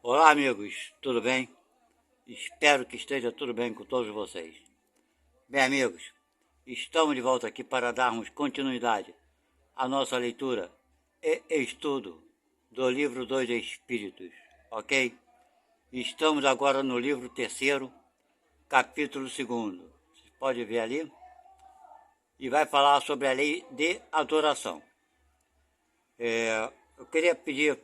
Olá, amigos, tudo bem? Espero que esteja tudo bem com todos vocês. Bem, amigos, estamos de volta aqui para darmos continuidade à nossa leitura e estudo do livro dos Espíritos, ok? Estamos agora no livro 3º, capítulo 2º. Você pode ver ali? E vai falar sobre a lei de adoração. Eu queria pedir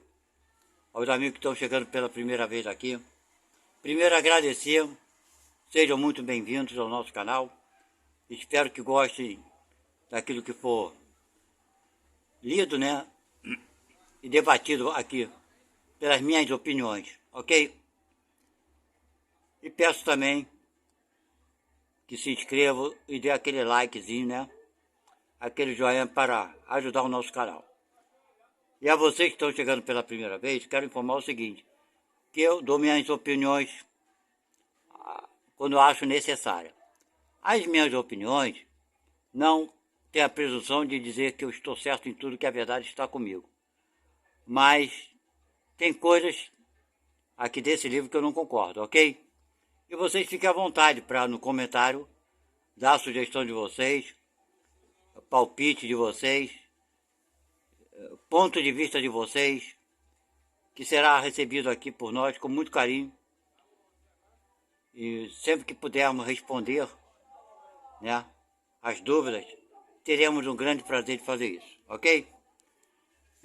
aos amigos que estão chegando pela primeira vez aqui, primeiro agradecer, sejam muito bem-vindos ao nosso canal. Espero que gostem daquilo que for lido, né, e debatido aqui pelas minhas opiniões, ok? E peço também que se inscrevam e dê aquele likezinho, né, aquele joinha para ajudar o nosso canal. E a vocês que estão chegando pela primeira vez, quero informar o seguinte, que eu dou minhas opiniões quando eu acho necessária. As minhas opiniões não têm a presunção de dizer que eu estou certo em tudo, que a verdade está comigo. Mas tem coisas aqui desse livro que eu não concordo, ok? E vocês fiquem à vontade para no comentário dar a sugestão de vocês, palpite de vocês, ponto de vista de vocês, que será recebido aqui por nós com muito carinho. E sempre que pudermos responder, né, as dúvidas, teremos um grande prazer de fazer isso, ok?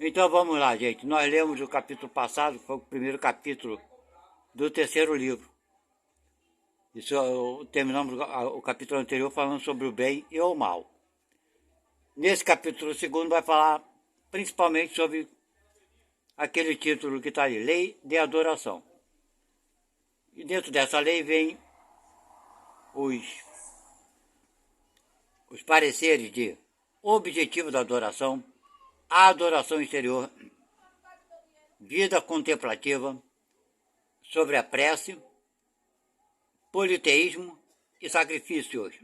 Então vamos lá, gente. Nós lemos o capítulo passado, foi o primeiro capítulo do 3º livro. Isso, terminamos o capítulo anterior falando sobre o bem e o mal. Nesse capítulo 2º vai falar principalmente sobre aquele título que está ali, Lei de Adoração. E dentro dessa lei vem os pareceres de objetivo da adoração, a adoração exterior, vida contemplativa, sobre a prece, politeísmo e sacrifícios.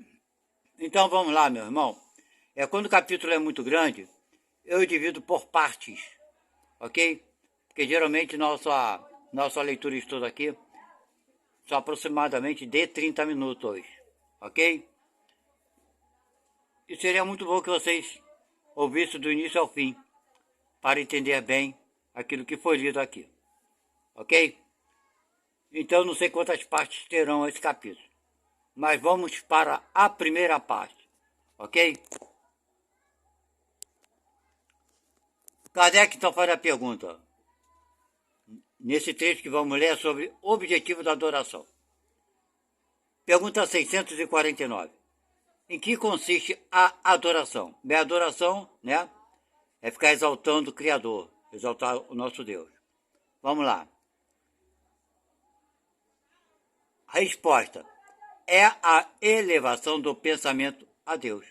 Então vamos lá, meu irmão. Quando o capítulo é muito grande, eu divido por partes, ok? Porque geralmente nossa leitura e estudo aqui são aproximadamente de 30 minutos, ok? E seria muito bom que vocês ouvissem do início ao fim, para entender bem aquilo que foi lido aqui, ok? Então não sei quantas partes terão esse capítulo, mas vamos para a primeira parte, ok? Kardec então faz a pergunta, nesse trecho que vamos ler, sobre o objetivo da adoração. Pergunta 649. Em que consiste a adoração? Bem, a adoração, né, é ficar exaltando o Criador, exaltar o nosso Deus. Vamos lá. A resposta é a elevação do pensamento a Deus.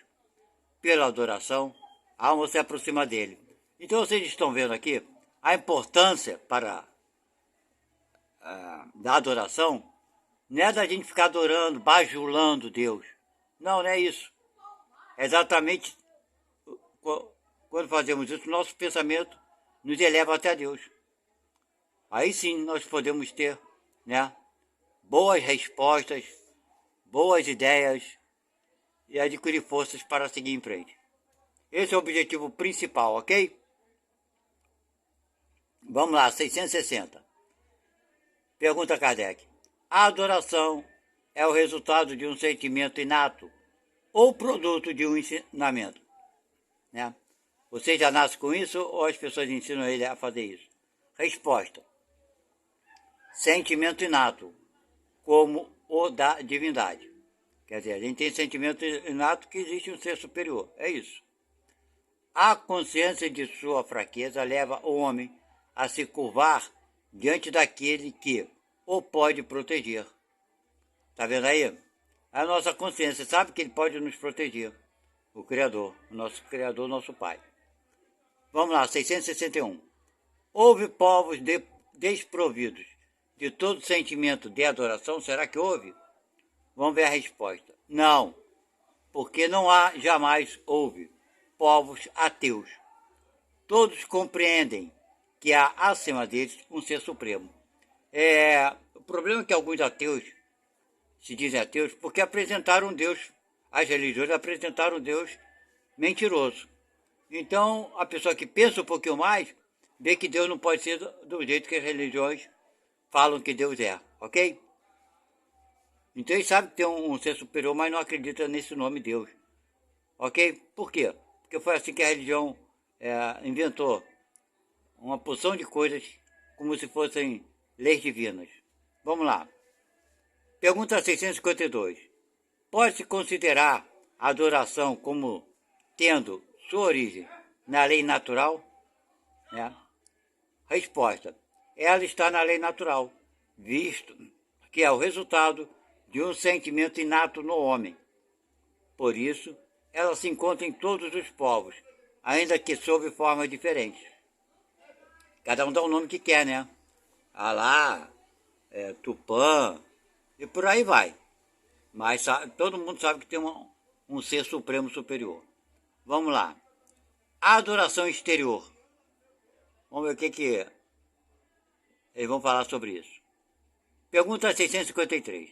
Pela adoração, a alma se aproxima dele. Então vocês estão vendo aqui a importância da adoração, não é da gente ficar adorando, bajulando Deus. Não é isso. É exatamente quando fazemos isso, nosso pensamento nos eleva até Deus. Aí sim nós podemos ter, né, boas respostas, boas ideias e adquirir forças para seguir em frente. Esse é o objetivo principal, ok? Vamos lá, 660. Pergunta Kardec. A adoração é o resultado de um sentimento inato ou produto de um ensinamento, né? Você já nasce com isso ou as pessoas ensinam ele a fazer isso? Resposta. Sentimento inato, como o da divindade. Quer dizer, a gente tem sentimento inato que existe um ser superior. É isso. A consciência de sua fraqueza leva o homem a se curvar diante daquele que o pode proteger. Tá vendo aí? A nossa consciência sabe que ele pode nos proteger. O Criador, o nosso Pai. Vamos lá, 661. Houve povos desprovidos de todo sentimento de adoração? Será que houve? Vamos ver a resposta. Não, porque jamais houve povos ateus. Todos compreendem que há acima deles um ser supremo. O problema é que alguns ateus se dizem ateus porque apresentaram um Deus, as religiões apresentaram um Deus mentiroso. Então, a pessoa que pensa um pouquinho mais, vê que Deus não pode ser do jeito que as religiões falam que Deus é, ok? Então ele sabe que tem um ser superior, mas não acredita nesse nome Deus, ok? Por quê? Porque foi assim que a religião inventou uma porção de coisas como se fossem leis divinas. Vamos lá. Pergunta 652. Pode-se considerar a adoração como tendo sua origem na lei natural? Né? Resposta. Ela está na lei natural, visto que é o resultado de um sentimento inato no homem. Por isso, ela se encontra em todos os povos, ainda que sob formas diferentes. Cada um dá o nome que quer, né? Alá, Tupã, e por aí vai. Mas todo mundo sabe que tem um ser supremo superior. Vamos lá. A adoração exterior. Vamos ver o que eles vão falar sobre isso. Pergunta 653.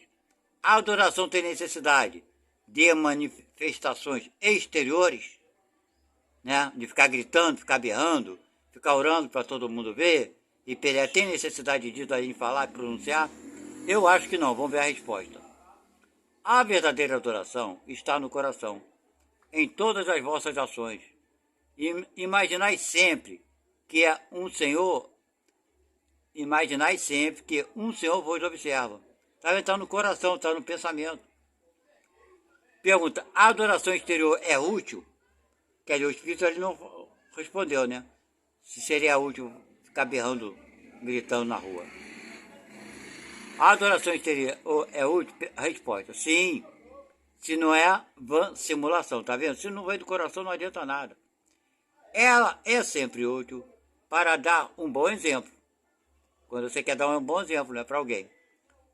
A adoração tem necessidade de manifestações exteriores? Né? De ficar gritando, ficar berrando, ficar orando para todo mundo ver? E Pelé tem necessidade disso aí em falar e pronunciar? Eu acho que não. Vamos ver a resposta. A verdadeira adoração está no coração, em todas as vossas ações. Imaginai sempre que um Senhor vos observa. Está no coração, está no pensamento. Pergunta, a adoração exterior é útil? Quer dizer, o Espírito ele não respondeu, né? Se seria útil ficar berrando, gritando na rua. A adoração exterior é útil? A resposta, sim. Se não é vã simulação, tá vendo? Se não vem do coração não adianta nada. Ela é sempre útil para dar um bom exemplo. Quando você quer dar um bom exemplo, né, para alguém.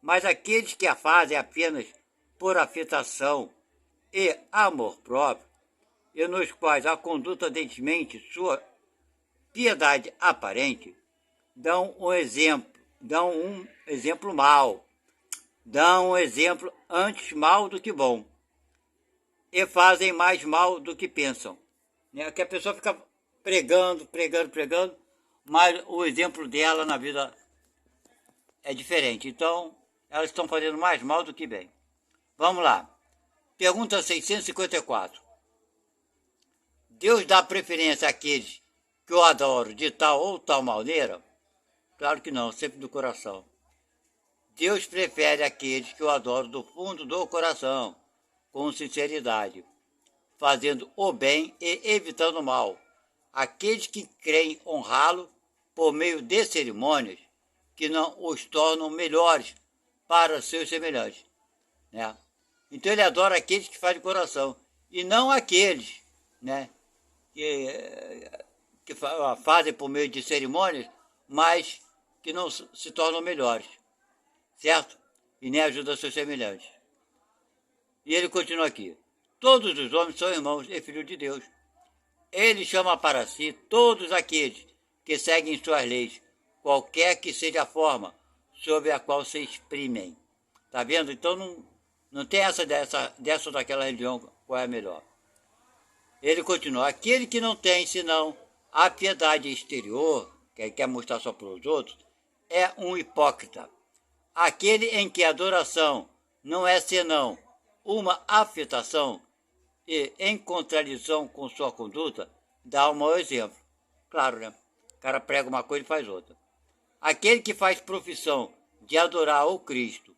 Mas aqueles que a fazem apenas por afetação e amor próprio, e nos quais a conduta desmente sua piedade aparente, dão um exemplo mau, dão um exemplo antes mal do que bom, e fazem mais mal do que pensam. Que a pessoa fica pregando, mas o exemplo dela na vida é diferente. Então, elas estão fazendo mais mal do que bem. Vamos lá. Pergunta 654. Deus dá preferência àqueles que o adoram de tal ou tal maneira? Claro que não, sempre do coração. Deus prefere aqueles que o adoram do fundo do coração, com sinceridade, fazendo o bem e evitando o mal. Aqueles que creem honrá-lo por meio de cerimônias que não os tornam melhores para seus semelhantes. Né? Então ele adora aqueles que fazem coração, e não aqueles, né, que fazem por meio de cerimônias, mas que não se tornam melhores, certo? E nem ajudam seus semelhantes. E ele continua aqui. Todos os homens são irmãos e filhos de Deus. Ele chama para si todos aqueles que seguem suas leis, qualquer que seja a forma sob a qual se exprimem. Tá vendo? Então não tem dessa ou daquela religião qual é a melhor. Ele continua, aquele que não tem senão a piedade exterior, que quer mostrar só para os outros, é um hipócrita. Aquele em que a adoração não é senão uma afetação e, em contradição com sua conduta, dá um mau exemplo. Claro, né? O cara prega uma coisa e faz outra. Aquele que faz profissão de adorar o Cristo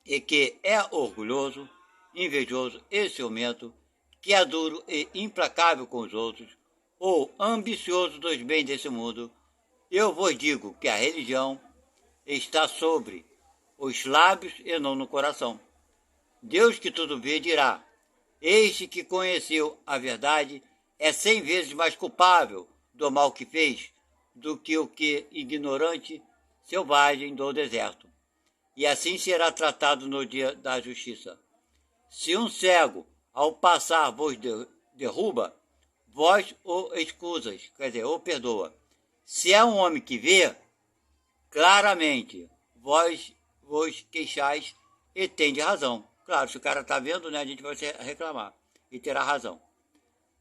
e que é orgulhoso, invejoso e ciumento, que é duro e implacável com os outros, ou ambicioso dos bens desse mundo, eu vos digo que a religião está sobre os lábios e não no coração. Deus que tudo vê dirá, este que conheceu a verdade é 100 vezes mais culpável do mal que fez do que o que ignorante selvagem do deserto. E assim será tratado no dia da justiça. Se um cego, ao passar, vos derruba, vós o excusas, quer dizer, o perdoa. Se é um homem que vê, claramente, vós vos queixais e tende razão. Claro, se o cara está vendo, né, a gente vai reclamar e terá razão.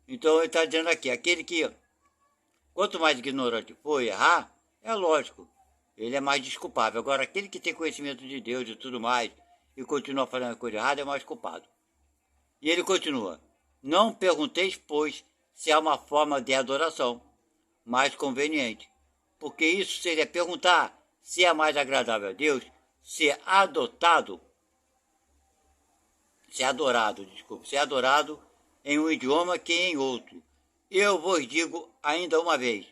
Então ele está dizendo aqui, aquele que, quanto mais ignorante for errar, é lógico, ele é mais desculpável. Agora, aquele que tem conhecimento de Deus e tudo mais, e continua fazendo a coisa errada, é mais culpado. E ele continua, não pergunteis, pois, se há uma forma de adoração mais conveniente, porque isso seria perguntar se é mais agradável a Deus, ser adotado, ser adorado, desculpe, ser adorado em um idioma que em outro. Eu vos digo ainda uma vez,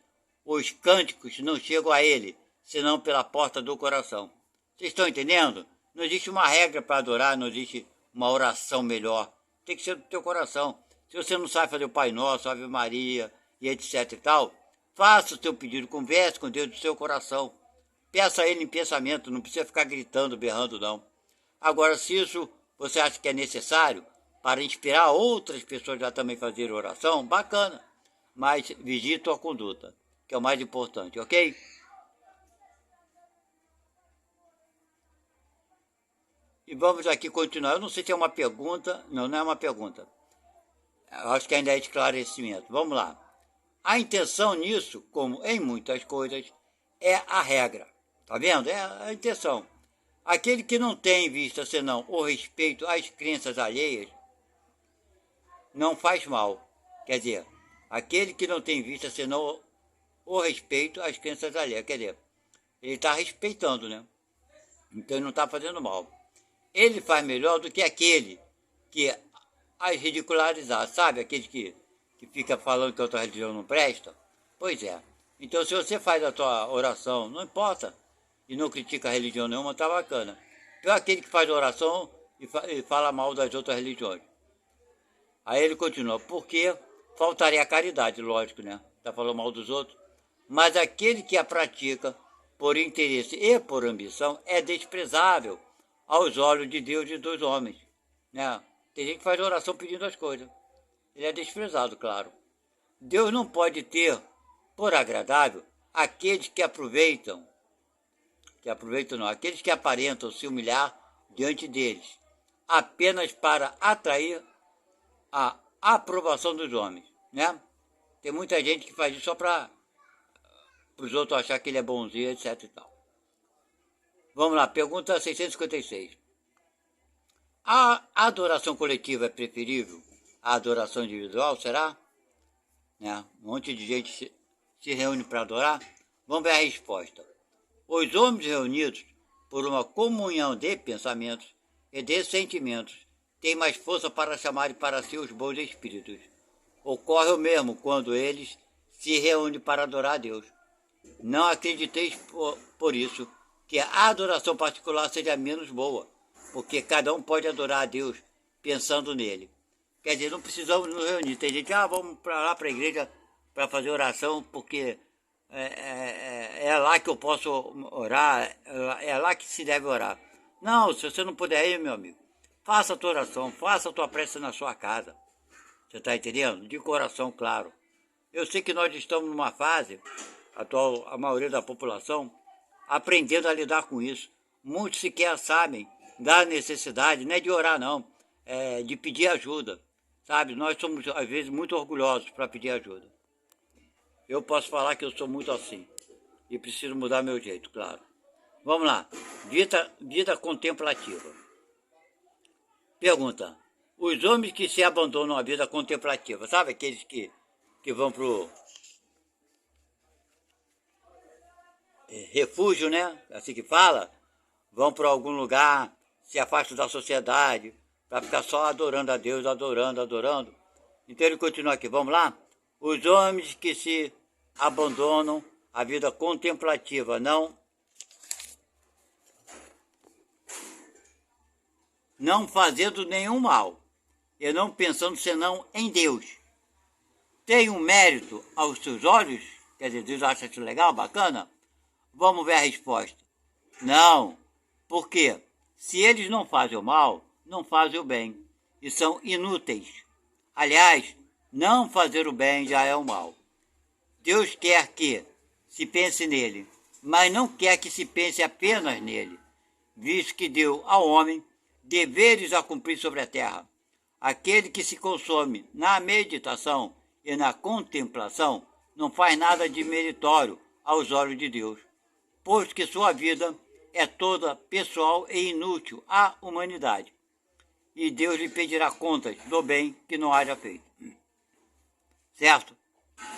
os cânticos não chegam a ele, senão pela porta do coração. Vocês estão entendendo? Não existe uma regra para adorar, não existe uma oração melhor. Tem que ser do teu coração. Se você não sabe fazer o Pai Nosso, Ave Maria e etc e tal, faça o seu pedido, converse com Deus do seu coração. Peça a Ele em pensamento, não precisa ficar gritando, berrando não. Agora, se isso você acha que é necessário para inspirar outras pessoas a também fazer oração, bacana. Mas vigie tua conduta, que é o mais importante, ok? E vamos aqui continuar. Eu não sei se é uma pergunta. Não, não é uma pergunta. Eu acho que ainda é esclarecimento. Vamos lá. A intenção nisso, como em muitas coisas, é a regra. Tá vendo? É a intenção. Aquele que não tem em vista senão o respeito às crenças alheias, não faz mal. Quer dizer, aquele que não tem em vista senão o respeito às crenças alheias. Quer dizer, ele está respeitando, né? Então ele não está fazendo mal. Ele faz melhor do que aquele que as ridicularizar, sabe? Aquele que fica falando que a outra religião não presta. Pois é. Então se você faz a tua oração, não importa, e não critica a religião nenhuma, tá bacana. Então aquele que faz oração e fala mal das outras religiões. Aí ele continua, porque faltaria a caridade, lógico, né? Tá falando mal dos outros. Mas aquele que a pratica por interesse e por ambição é desprezável aos olhos de Deus e dos homens, né? Tem gente que faz oração pedindo as coisas. Ele é desprezado, claro. Deus não pode ter por agradável aqueles que aproveitam não, aqueles que aparentam se humilhar diante deles, apenas para atrair a aprovação dos homens, né? Tem muita gente que faz isso só para os outros achar que ele é bonzinho, etc e tal. Vamos lá, pergunta 656. A adoração coletiva é preferível à adoração individual, será? Né? Um monte de gente se reúne para adorar. Vamos ver a resposta. Os homens reunidos por uma comunhão de pensamentos e de sentimentos têm mais força para chamarem para si os bons espíritos. Ocorre o mesmo quando eles se reúnem para adorar a Deus. Não acrediteis por isso que a adoração particular seja menos boa, porque cada um pode adorar a Deus pensando nele. Quer dizer, não precisamos nos reunir. Tem gente, vamos para lá para a igreja para fazer oração, porque é lá que eu posso orar, é lá que se deve orar. Não, se você não puder ir, meu amigo, faça a tua oração, faça a tua prece na sua casa. Você está entendendo? De coração, claro. Eu sei que nós estamos numa fase, a maioria da população, aprendendo a lidar com isso. Muitos sequer sabem da necessidade, não é de orar não, é de pedir ajuda. Sabe, nós somos às vezes muito orgulhosos para pedir ajuda. Eu posso falar que eu sou muito assim. E preciso mudar meu jeito, claro. Vamos lá. Vida contemplativa. Pergunta. Os homens que se abandonam à vida contemplativa, sabe aqueles que vão para o refúgio, né? Assim que fala. Vão para algum lugar, se afastam da sociedade, para ficar só adorando a Deus, adorando. Então ele continua aqui, vamos lá? Os homens que se abandonam à vida contemplativa, não fazendo nenhum mal, e não pensando senão em Deus. Tem um mérito aos seus olhos? Quer dizer, Deus acha isso legal, bacana? Vamos ver a resposta. Não, porque se eles não fazem o mal, não fazem o bem, e são inúteis. Aliás, não fazer o bem já é o mal. Deus quer que se pense nele, mas não quer que se pense apenas nele, visto que deu ao homem deveres a cumprir sobre a terra. Aquele que se consome na meditação e na contemplação não faz nada de meritório aos olhos de Deus, posto que sua vida é toda pessoal e inútil à humanidade, e Deus lhe pedirá contas do bem que não haja feito. Certo?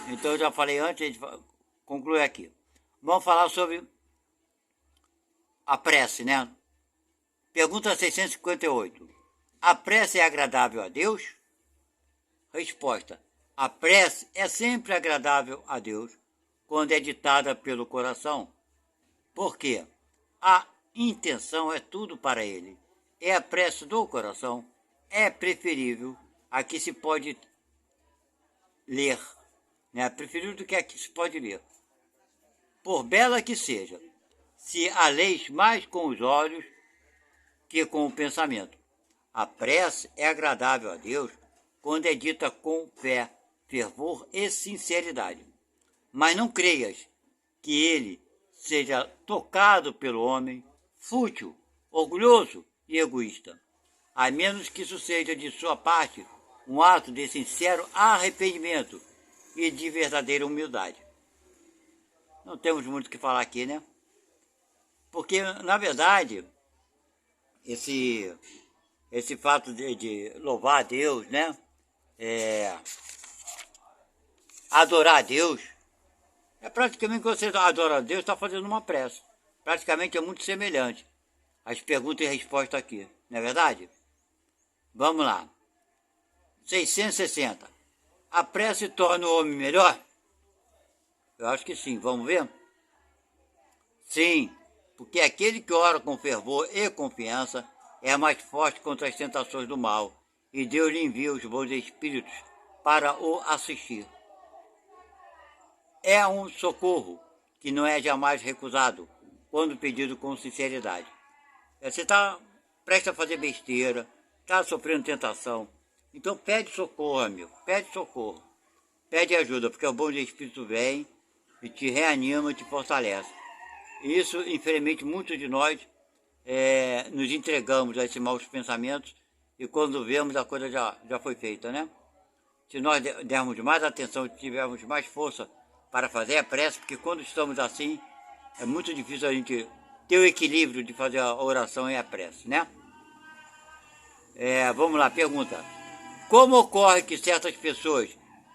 Então eu já falei antes, a gente conclui aqui. Vamos falar sobre a prece, né? Pergunta 658. A prece é agradável a Deus? Resposta. A prece é sempre agradável a Deus quando é ditada pelo coração. Por quê? A intenção é tudo para Ele. E a prece do coração é preferível a que se pode ler. Né? Preferível do que a que se pode ler. Por bela que seja, se a leis mais com os olhos que com o pensamento. A prece é agradável a Deus quando é dita com fé, fervor e sinceridade. Mas não creias que ele seja tocado pelo homem, fútil, orgulhoso e egoísta, a menos que isso seja de sua parte um ato de sincero arrependimento e de verdadeira humildade. Não temos muito o que falar aqui, né? Porque, na verdade, esse fato de louvar a Deus, né? Adorar a Deus, é praticamente quando você adora a Deus, está fazendo uma prece. Praticamente é muito semelhante às perguntas e respostas aqui, não é verdade? Vamos lá. 660. A prece torna o homem melhor? Eu acho que sim, vamos ver? Sim, porque aquele que ora com fervor e confiança é mais forte contra as tentações do mal, e Deus lhe envia os bons espíritos para o assistir. É um socorro que não é jamais recusado, quando pedido com sinceridade. Você está prestes a fazer besteira, está sofrendo tentação, então pede socorro, amigo, pede socorro, pede ajuda, porque o bom espírito vem e te reanima e te fortalece. E isso, infelizmente, muitos de nós nos entregamos a esses maus pensamentos e quando vemos a coisa já foi feita, né? Se nós dermos mais atenção, tivermos mais força para fazer a prece, porque quando estamos assim, é muito difícil a gente ter o equilíbrio de fazer a oração e a prece, né? Vamos lá, pergunta. Como ocorre que certas pessoas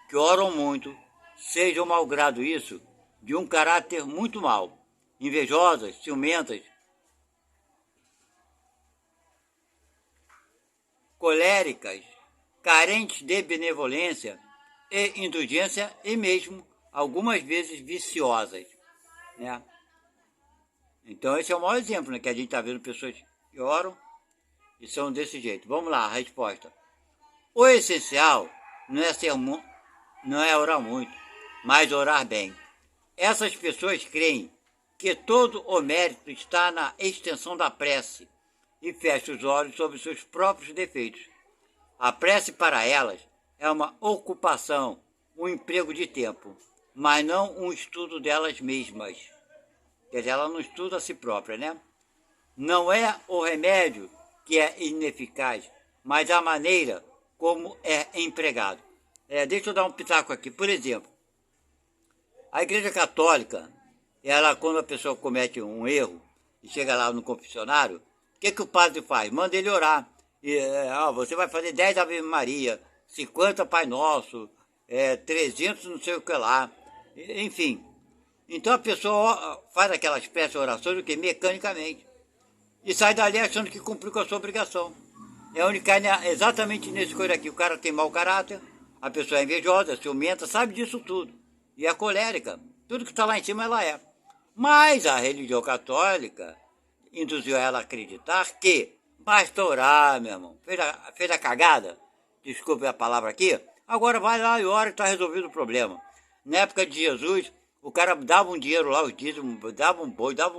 que oram muito sejam malgrado isso de um caráter muito mau, invejosas, ciumentas, coléricas, carentes de benevolência e indulgência e mesmo algumas vezes viciosas, né? Então esse é o maior exemplo, né, que a gente está vendo pessoas que oram e são desse jeito. Vamos lá, a resposta. O essencial não é orar muito, mas orar bem. Essas pessoas creem que todo o mérito está na extensão da prece e fecham os olhos sobre seus próprios defeitos. A prece para elas é uma ocupação, um emprego de tempo, mas não um estudo delas mesmas. Quer dizer, ela não estuda a si própria, né? Não é o remédio que é ineficaz, mas a maneira como é empregado. Deixa eu dar um pitaco aqui. Por exemplo, a Igreja Católica, ela, quando a pessoa comete um erro e chega lá no confessionário, o que o padre faz? Manda ele orar. Você vai fazer 10 Ave Maria, 50 Pai Nosso, 300 não sei o que lá, enfim. Então a pessoa faz aquelas peças de orações mecanicamente e sai dali achando que cumpriu com a sua obrigação. Onde cai exatamente nesse coisa aqui. O cara tem mau caráter, a pessoa é invejosa, ciumenta, sabe disso tudo. E é colérica. Tudo que está lá em cima ela é. Mas a religião católica induziu ela a acreditar que basta orar, meu irmão. Fez a cagada, desculpe a palavra aqui, agora vai lá e ora e está resolvido o problema. Na época de Jesus, o cara dava um dinheiro lá, os dízimos, dava um boi, dava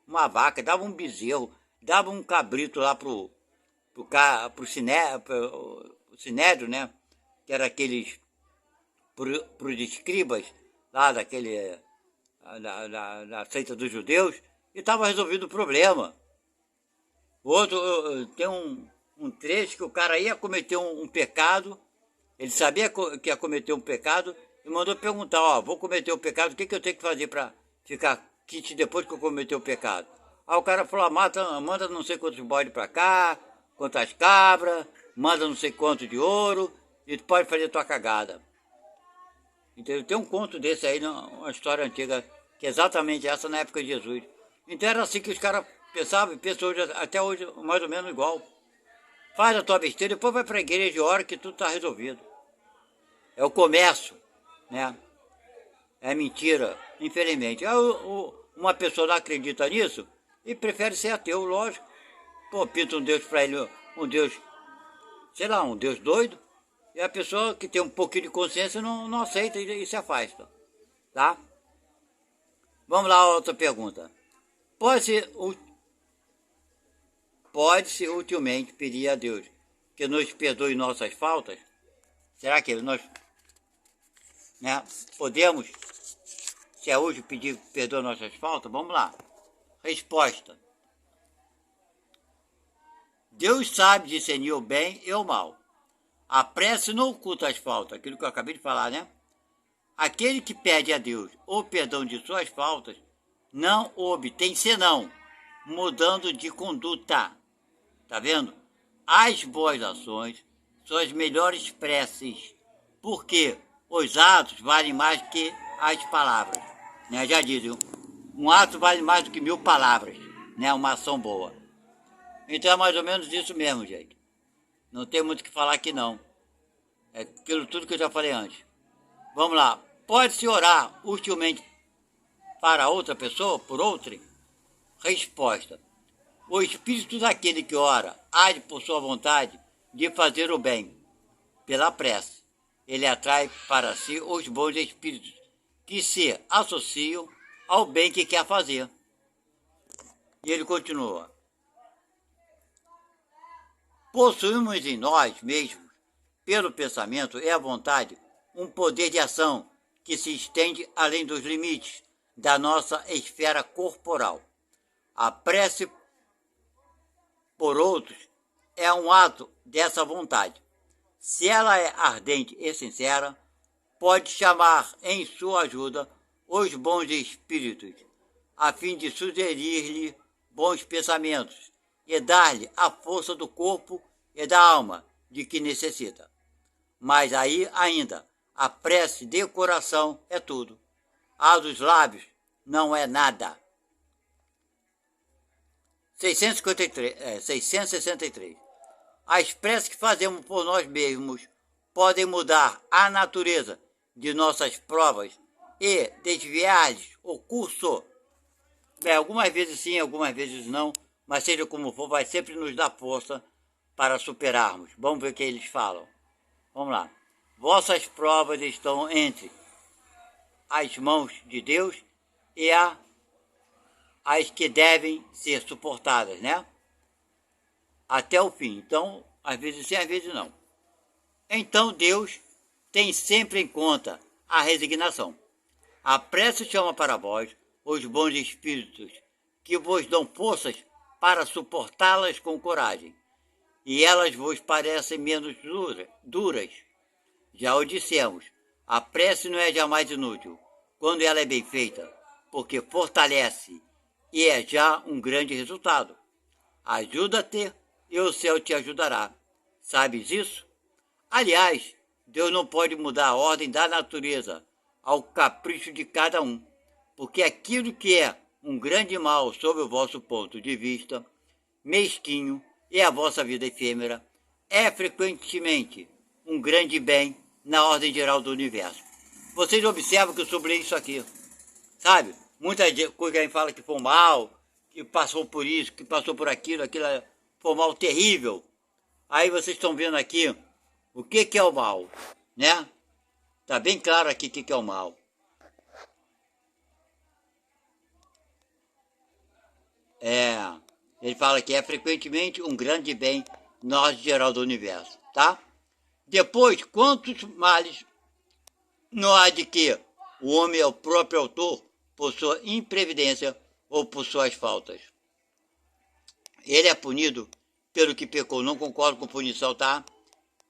uma vaca, dava um bezerro, dava um cabrito lá pro sinédrio, né? Que era aqueles, pros escribas, lá na seita dos judeus, e estava resolvido o problema. O outro, tem um trecho que o cara ia cometer um pecado, ele sabia que ia cometer um pecado, e mandou perguntar, ó, vou cometer o pecado, o que eu tenho que fazer para ficar quite depois que eu cometer o pecado? Aí o cara falou, manda não sei quantos bodes para cá, quantas cabras, manda não sei quanto de ouro, e tu pode fazer tua cagada. Entendeu? Tem um conto desse aí, uma história antiga, que é exatamente essa na época de Jesus. Então era assim que os caras pensavam, e pensam hoje, até hoje mais ou menos igual. Faz a tua besteira, depois vai para a igreja e ora que tudo está resolvido. É o comércio, né? É mentira, infelizmente. Uma pessoa não acredita nisso e prefere ser ateu, lógico. Pô, pinta um Deus para ele, um Deus, sei lá, um Deus doido. E a pessoa que tem um pouquinho de consciência não aceita e se afasta, tá? Vamos lá, outra pergunta. Pode-se utilmente pedir a Deus que nos perdoe nossas faltas? Será que nós, né, podemos, se é útil, pedir perdão nossas faltas? Vamos lá. Resposta. Deus sabe discernir o bem e o mal. A prece não oculta as faltas, aquilo que eu acabei de falar, né? Aquele que pede a Deus o perdão de suas faltas não o obtém senão mudando de conduta. Tá vendo? As boas ações são as melhores preces, porque os atos valem mais que as palavras. Né? Já dizem, um ato vale mais do que 1000 palavras, né? Uma ação boa. Então é mais ou menos isso mesmo, gente. Não tem muito o que falar aqui não. É aquilo tudo que eu já falei antes. Vamos lá. Pode-se orar utilmente para outra pessoa, por outrem? Resposta. O espírito daquele que ora age por sua vontade de fazer o bem. Pela prece, ele atrai para si os bons espíritos que se associam ao bem que quer fazer. E ele continua. Possuímos em nós mesmos, pelo pensamento e a vontade, um poder de ação que se estende além dos limites da nossa esfera corporal. A prece por outros é um ato dessa vontade. Se ela é ardente e sincera, pode chamar em sua ajuda os bons espíritos, a fim de sugerir-lhe bons pensamentos e dar-lhe a força do corpo e da alma de que necessita. Mas aí ainda, a prece de coração é tudo. A dos lábios não é nada. 663. As preces que fazemos por nós mesmos podem mudar a natureza de nossas provas e desviar-lhes o curso. Algumas vezes sim, algumas vezes não, mas seja como for, vai sempre nos dar força para superarmos. Vamos ver o que eles falam. Vamos lá. Vossas provas estão entre as mãos de Deus e as que devem ser suportadas, né? Até o fim. Então, às vezes sim, às vezes não. Então, Deus tem sempre em conta a resignação. A prece chama para vós os bons espíritos, que vos dão forças para suportá-las com coragem, e elas vos parecem menos duras. Já o dissemos, a prece não é jamais inútil, quando ela é bem feita, porque fortalece e é já um grande resultado. Ajuda-te e o céu te ajudará. Sabes isso? Aliás, Deus não pode mudar a ordem da natureza ao capricho de cada um, porque aquilo que é um grande mal sob o vosso ponto de vista, mesquinho, e a vossa vida efêmera, é frequentemente um grande bem na ordem geral do universo. Vocês observam que eu sublinhei isso aqui, sabe? Muita coisa que a gente fala que foi mal, que passou por isso, que passou por aquilo foi mal terrível. Aí vocês estão vendo aqui o que é o mal, né? Tá bem claro aqui o que é o mal. Ele fala que é frequentemente um grande bem na ordem geral do universo, tá? Depois, quantos males não há de que o homem é o próprio autor por sua imprevidência ou por suas faltas. Ele é punido pelo que pecou. Não concordo com punição, tá?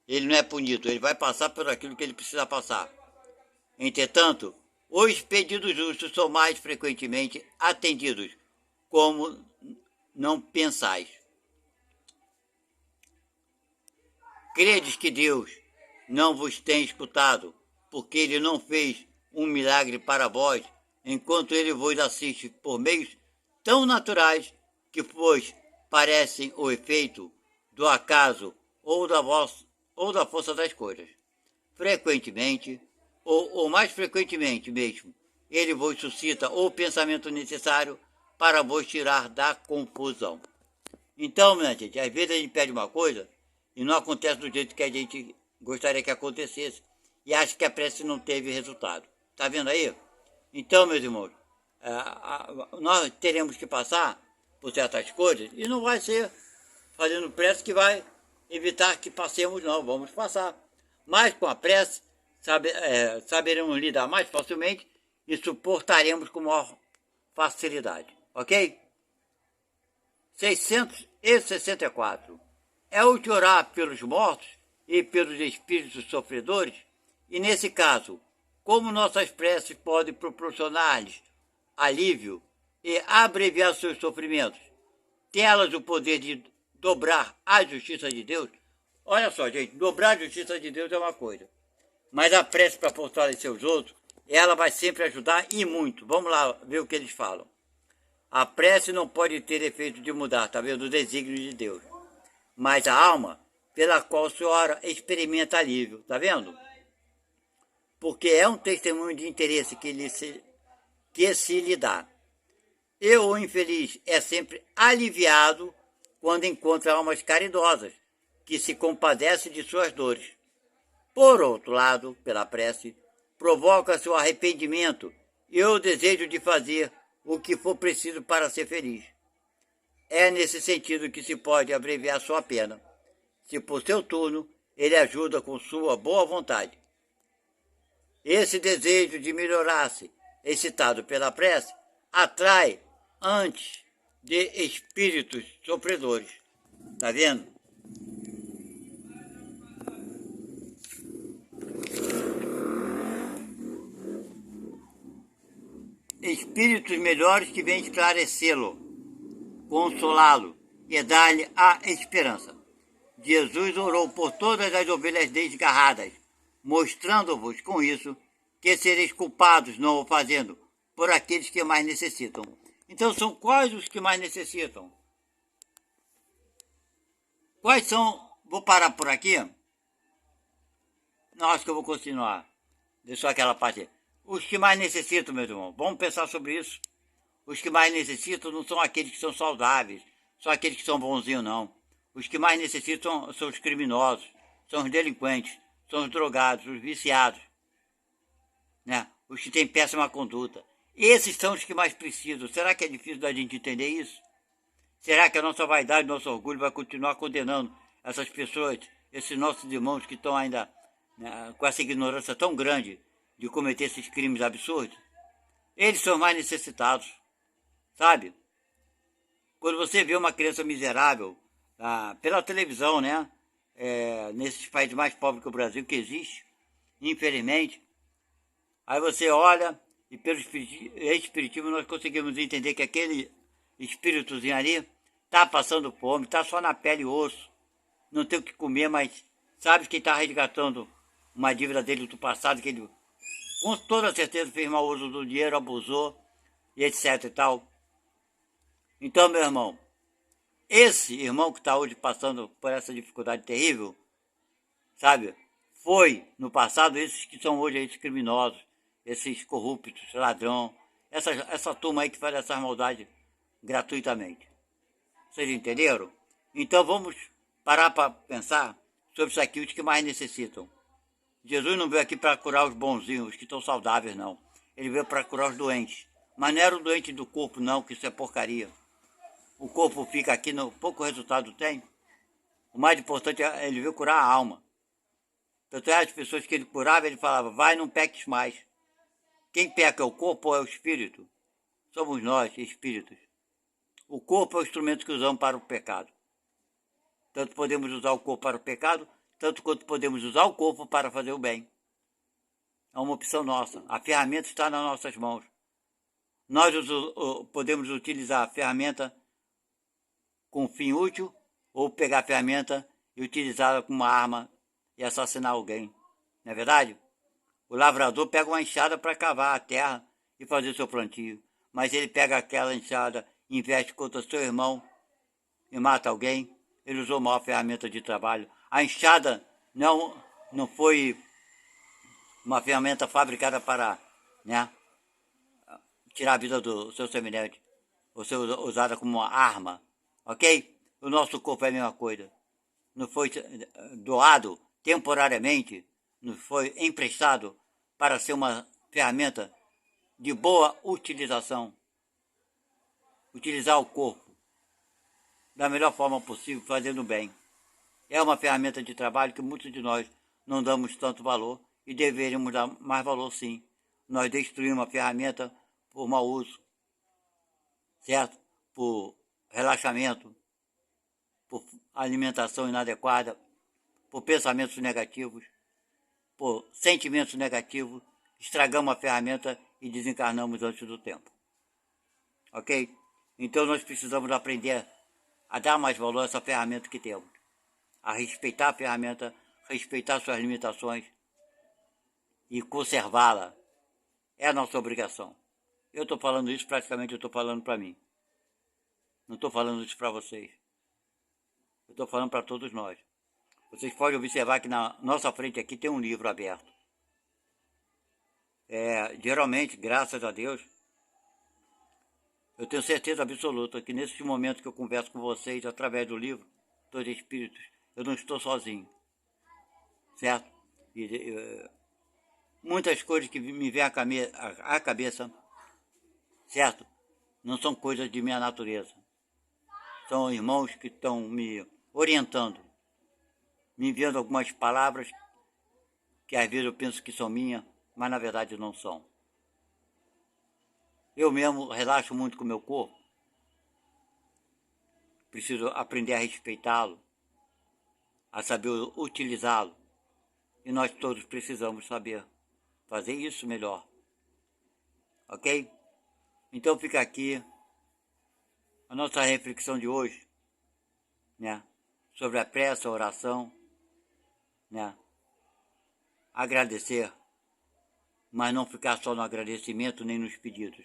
Ele não é punido, ele vai passar por aquilo que ele precisa passar. Entretanto, os pedidos justos são mais frequentemente atendidos, como não pensais. Credes que Deus não vos tem escutado, porque ele não fez um milagre para vós, enquanto ele vos assiste por meios tão naturais que vos parecem o efeito do acaso ou da força das coisas. Frequentemente, ou mais frequentemente mesmo, ele vos suscita o pensamento necessário para vos tirar da confusão. Então, minha gente, às vezes a gente pede uma coisa e não acontece do jeito que a gente gostaria que acontecesse e acha que a prece não teve resultado. Tá vendo aí? Então, meus irmãos, nós teremos que passar por certas coisas e não vai ser fazendo prece que vai evitar que passemos, não. Vamos passar. Mas com a prece, saberemos lidar mais facilmente e suportaremos com maior facilidade. Ok? 664. É útil orar pelos mortos e pelos espíritos sofredores, e nesse caso, como nossas preces podem proporcionar-lhes alívio e abreviar seus sofrimentos, tem elas o poder de dobrar a justiça de Deus? Olha só, gente, dobrar a justiça de Deus é uma coisa, mas a prece para fortalecer os outros, ela vai sempre ajudar e muito. Vamos lá ver o que eles falam. A prece não pode ter efeito de mudar, tá vendo, o desígnio de Deus, mas a alma pela qual a senhora experimenta alívio, tá vendo? Porque é um testemunho de interesse que se lhe dá. E o infeliz é sempre aliviado quando encontra almas caridosas, que se compadecem de suas dores. Por outro lado, pela prece, provoca-se o arrependimento e o desejo de fazer o que for preciso para ser feliz. É nesse sentido que se pode abreviar sua pena, se por seu turno ele ajuda com sua boa vontade. Esse desejo de melhorar-se, excitado pela prece, atrai antes de espíritos sofredores. Tá vendo? Espíritos melhores que vêm esclarecê-lo, consolá-lo e dar-lhe a esperança. Jesus orou por todas as ovelhas desgarradas, mostrando-vos com isso que sereis culpados não o fazendo por aqueles que mais necessitam. Então são quais os que mais necessitam? Quais são? Vou parar por aqui. Não, acho que eu vou continuar. Deixa aquela parte. Os que mais necessitam, meus irmãos. Vamos pensar sobre isso. Os que mais necessitam não são aqueles que são saudáveis, são aqueles que são bonzinhos, não. Os que mais necessitam são os criminosos, são os delinquentes, são os drogados, os viciados, né? Os que têm péssima conduta. Esses são os que mais precisam. Será que é difícil da gente entender isso? Será que a nossa vaidade, nosso orgulho vai continuar condenando essas pessoas, esses nossos irmãos que estão ainda, né, com essa ignorância tão grande de cometer esses crimes absurdos? Eles são mais necessitados, sabe? Quando você vê uma criança miserável, pela televisão, né? Nesses países mais pobres que o Brasil, que existe, infelizmente, aí você olha e pelo espiritismo nós conseguimos entender que aquele espíritozinho ali está passando fome, está só na pele e osso, não tem o que comer, mas sabe que está resgatando uma dívida dele do passado, que ele com toda certeza fez mau uso do dinheiro, abusou e etc e tal. Então, meu irmão, esse irmão que está hoje passando por essa dificuldade terrível, sabe, foi no passado esses que são hoje esses criminosos, esses corruptos, ladrão, essa turma aí que faz essas maldades gratuitamente. Vocês entenderam? Então vamos parar para pensar sobre isso aqui, os que mais necessitam. Jesus não veio aqui para curar os bonzinhos, os que estão saudáveis, não. Ele veio para curar os doentes. Mas não era o doente do corpo, não, que isso é porcaria. O corpo fica aqui, pouco resultado tem. O mais importante é ele veio curar a alma. Tanto é as pessoas que ele curava, ele falava, vai, não peques mais. Quem peca é o corpo ou é o espírito? somos nós, espíritos. O corpo é o instrumento que usamos para o pecado. Tanto podemos usar o corpo para o pecado, tanto quanto podemos usar o corpo para fazer o bem. É uma opção nossa. A ferramenta está nas nossas mãos. Nós podemos utilizar a ferramenta com fim útil ou pegar a ferramenta e utilizá-la como uma arma e assassinar alguém. Não é verdade? O lavrador pega uma enxada para cavar a terra e fazer seu plantio. Mas ele pega aquela enxada, investe contra seu irmão e mata alguém. Ele usou mal a ferramenta de trabalho. A enxada não foi uma ferramenta fabricada para, né, tirar a vida do seu semelhante, ou ser usada como uma arma, ok? O nosso corpo é a mesma coisa. Não foi doado temporariamente, não foi emprestado para ser uma ferramenta de boa utilização. Utilizar o corpo da melhor forma possível, fazendo bem. É uma ferramenta de trabalho que muitos de nós não damos tanto valor e deveríamos dar mais valor, sim. Nós destruímos a ferramenta por mau uso, certo? Por relaxamento, por alimentação inadequada, por pensamentos negativos, por sentimentos negativos, estragamos a ferramenta e desencarnamos antes do tempo. Ok? Então nós precisamos aprender a dar mais valor a essa ferramenta que temos, a respeitar a ferramenta, respeitar suas limitações e conservá-la. É a nossa obrigação. Eu estou falando isso, praticamente eu estou falando para mim. Não estou falando isso para vocês. Eu estou falando para todos nós. Vocês podem observar que na nossa frente aqui tem um livro aberto. Geralmente, graças a Deus, eu tenho certeza absoluta que nesse momento que eu converso com vocês através do livro, Dois Espíritos, eu não estou sozinho. Certo? Muitas coisas que me vêm à cabeça, certo? Não são coisas de minha natureza. São irmãos que estão me orientando, me enviando algumas palavras que às vezes eu penso que são minhas, mas na verdade não são. Eu mesmo relaxo muito com o meu corpo. Preciso aprender a respeitá-lo, a saber utilizá-lo. E nós todos precisamos saber fazer isso melhor. Ok? Então fica aqui a nossa reflexão de hoje, né? Sobre a prece, a oração, né? Agradecer, mas não ficar só no agradecimento nem nos pedidos.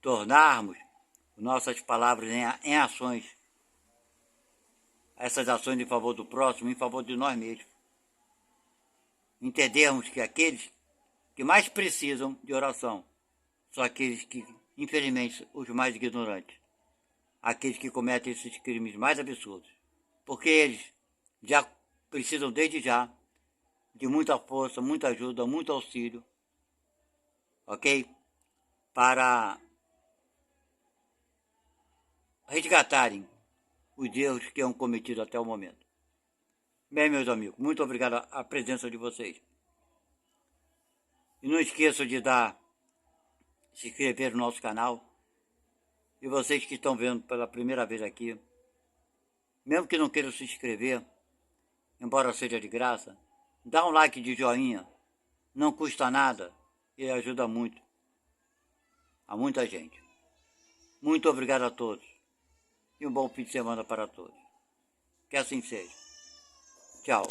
Tornarmos nossas palavras em ações. Essas ações em favor do próximo, em favor de nós mesmos. Entendermos que aqueles que mais precisam de oração são aqueles que, infelizmente, os mais ignorantes. Aqueles que cometem esses crimes mais absurdos. Porque eles já precisam, desde já, de muita força, muita ajuda, muito auxílio, ok? Para resgatarem os erros que hão cometido até o momento. Bem, meus amigos, muito obrigado à presença de vocês. E não esqueçam de se inscrever no nosso canal. E vocês que estão vendo pela primeira vez aqui, mesmo que não queiram se inscrever, embora seja de graça, dá um like de joinha, não custa nada e ajuda muito a muita gente. Muito obrigado a todos e um bom fim de semana para todos. Que assim seja. Tchau.